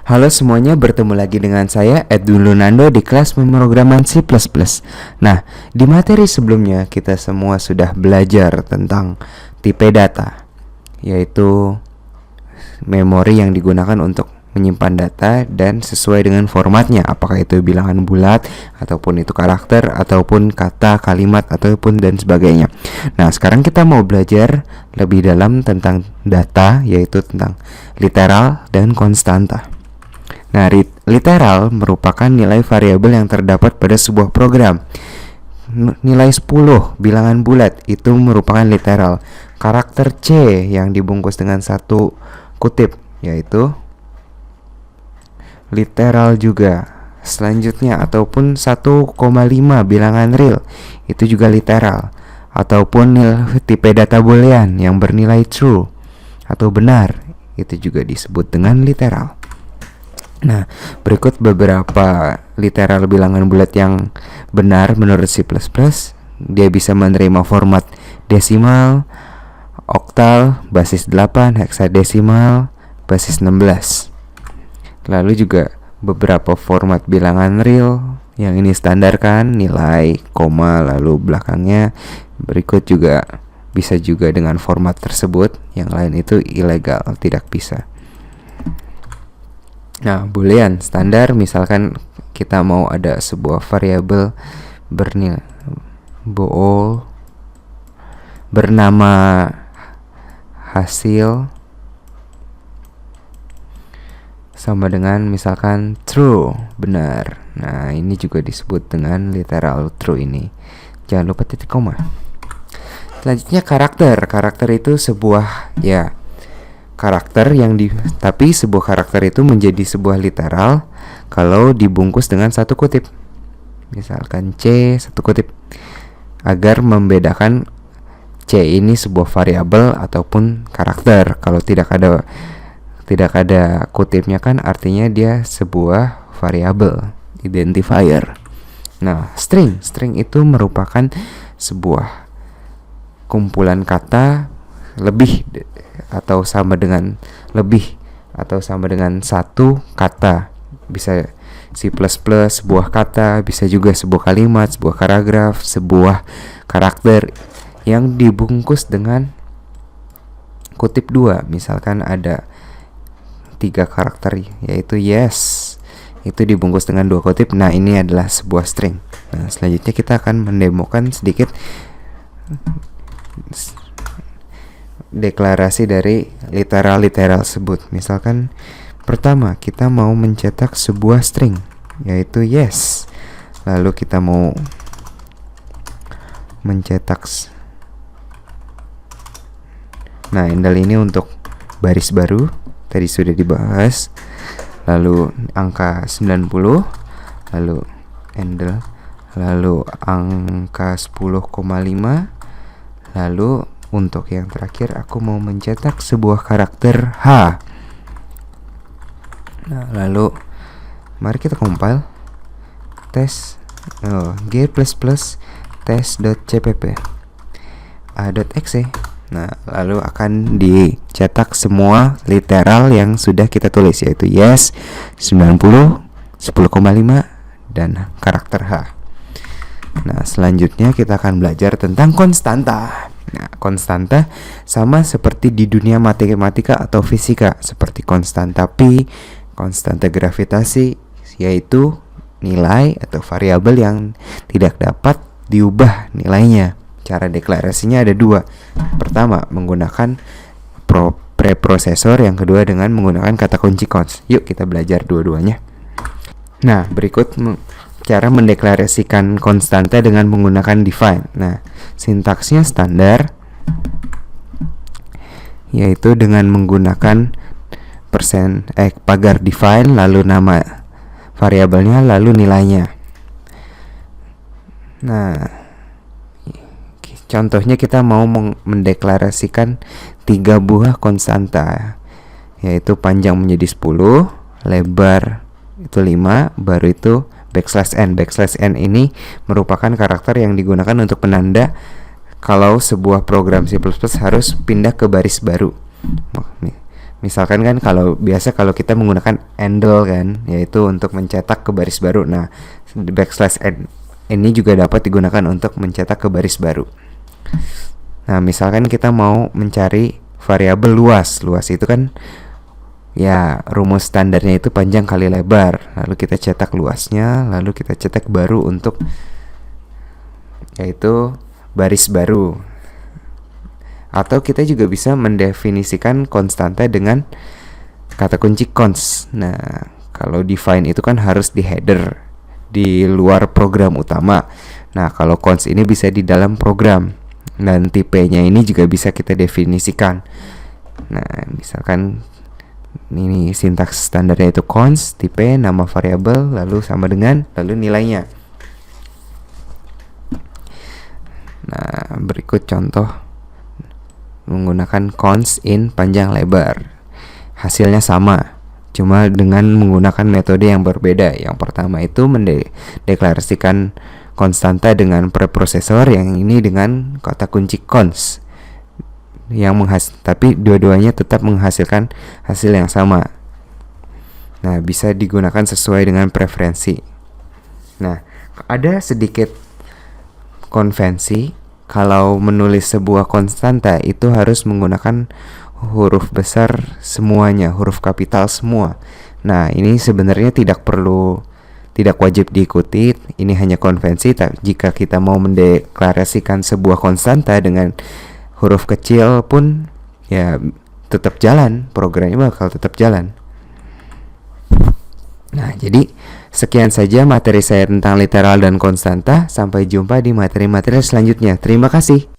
Halo semuanya, bertemu lagi dengan saya Edwin Lunando di kelas pemrograman C++. Nah, di materi sebelumnya kita semua sudah belajar tentang tipe data, yaitu memori yang digunakan untuk menyimpan data dan sesuai dengan formatnya, apakah itu bilangan bulat, ataupun itu karakter, ataupun kata, kalimat, ataupun dan sebagainya. Nah, sekarang kita mau belajar lebih dalam tentang data, yaitu tentang literal dan konstanta. Nah, literal merupakan nilai variabel yang terdapat pada sebuah program. Nilai 10 bilangan bulat itu merupakan literal. Karakter C yang dibungkus dengan satu kutip yaitu literal juga. Selanjutnya ataupun 1,5 bilangan real itu juga literal. Ataupun tipe data boolean yang bernilai true atau benar itu juga disebut dengan literal. Nah, berikut beberapa literal bilangan bulat yang benar menurut C++. Dia bisa menerima format desimal, oktal, basis 8, heksadesimal, basis 16. Lalu juga beberapa format bilangan real yang ini standar kan, nilai, koma, lalu belakangnya. Berikut juga bisa juga dengan format tersebut, yang lain itu ilegal, tidak bisa. Nah, boolean standar misalkan kita mau ada sebuah variabel bernama hasil sama dengan misalkan true, benar. Nah, ini juga disebut dengan literal true ini. Jangan lupa titik koma. Selanjutnya karakter itu sebuah karakter tapi sebuah karakter itu menjadi sebuah literal kalau dibungkus dengan satu kutip. Misalkan C satu kutip, agar membedakan C ini sebuah variabel ataupun karakter. Kalau tidak ada kutipnya kan artinya dia sebuah variabel, identifier. Nah, string itu merupakan sebuah kumpulan kata lebih atau sama dengan satu kata. Bisa C++ sebuah kata, bisa juga sebuah kalimat, sebuah paragraf, sebuah karakter yang dibungkus dengan kutip 2. Misalkan ada 3 karakter yaitu yes, itu dibungkus dengan 2 kutip. Nah, ini adalah sebuah string. Nah, selanjutnya kita akan mendemokan sedikit deklarasi dari literal tersebut. Misalkan pertama kita mau mencetak sebuah string yaitu yes, lalu kita mau mencetak handle ini untuk baris baru tadi sudah dibahas, lalu angka 90, lalu handle, lalu angka 10,5, lalu untuk yang terakhir aku mau mencetak sebuah karakter H. Nah, lalu mari kita compile tes g++ tes.cpp a.exe. Nah, lalu akan dicetak semua literal yang sudah kita tulis yaitu yes, 90, 10,5 dan karakter H. Nah, selanjutnya kita akan belajar tentang konstanta. Nah, konstanta sama seperti di dunia matematika atau fisika, seperti konstanta pi, konstanta gravitasi, yaitu nilai atau variabel yang tidak dapat diubah nilainya. Cara deklarasinya ada 2. Pertama, menggunakan preprosesor, yang kedua dengan menggunakan kata kunci const. Yuk kita belajar dua-duanya. Nah, berikut cara mendeklarasikan konstanta dengan menggunakan define. Nah, sintaksnya standar, yaitu dengan menggunakan pagar define, lalu nama variabelnya, lalu nilainya. Nah, contohnya kita mau mendeklarasikan 3 buah konstanta, yaitu panjang menjadi 10, lebar itu 5, baru itu \n. \n ini merupakan karakter yang digunakan untuk penanda kalau sebuah program C++ harus pindah ke baris baru. Misalkan kan kalau kita menggunakan handle kan, yaitu untuk mencetak ke baris baru. Nah, backslash n ini juga dapat digunakan untuk mencetak ke baris baru. Nah, misalkan kita mau mencari variabel luas. Luas itu kan ya rumus standarnya itu panjang kali lebar. Lalu kita cetak luasnya, lalu kita cetak baru untuk yaitu baris baru. Atau kita juga bisa mendefinisikan konstanta dengan kata kunci cons. Nah, kalau define itu kan harus di header, di luar program utama. Nah, kalau cons ini bisa di dalam program. Dan tipenya ini juga bisa kita definisikan. Nah, misalkan ini sintaks standarnya itu cons, tipe, nama variabel, lalu sama dengan, lalu nilainya. Nah, berikut contoh menggunakan cons in panjang lebar. Hasilnya sama, cuma dengan menggunakan metode yang berbeda. Yang pertama itu mendeklarasikan konstanta dengan preprosesor, yang ini dengan kata kunci cons. Tapi dua-duanya tetap menghasilkan hasil yang sama. Nah, bisa digunakan sesuai dengan preferensi. Nah, ada sedikit konvensi. Kalau menulis sebuah konstanta itu harus menggunakan huruf besar semuanya, huruf kapital semua. Nah, ini sebenarnya tidak wajib diikuti. Ini hanya konvensi. Jika kita mau mendeklarasikan sebuah konstanta dengan huruf kecil pun ya tetap jalan, programnya bakal tetap jalan. Nah, jadi sekian saja materi saya tentang literal dan konstanta. Sampai jumpa di materi-materi selanjutnya. Terima kasih.